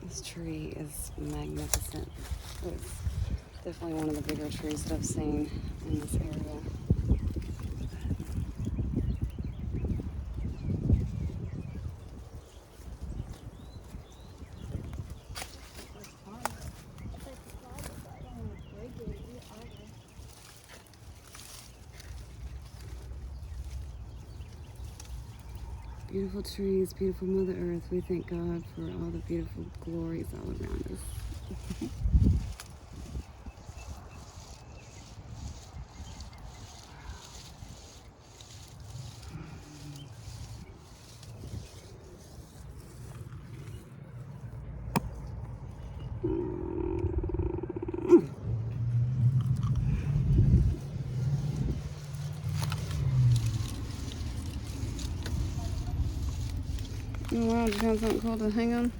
This tree is magnificent. It's definitely one of the bigger trees that I've seen in this area. Beautiful trees, beautiful Mother Earth. We thank God for all the beautiful glories all around us. Oh wow, did you have something cool to hang on?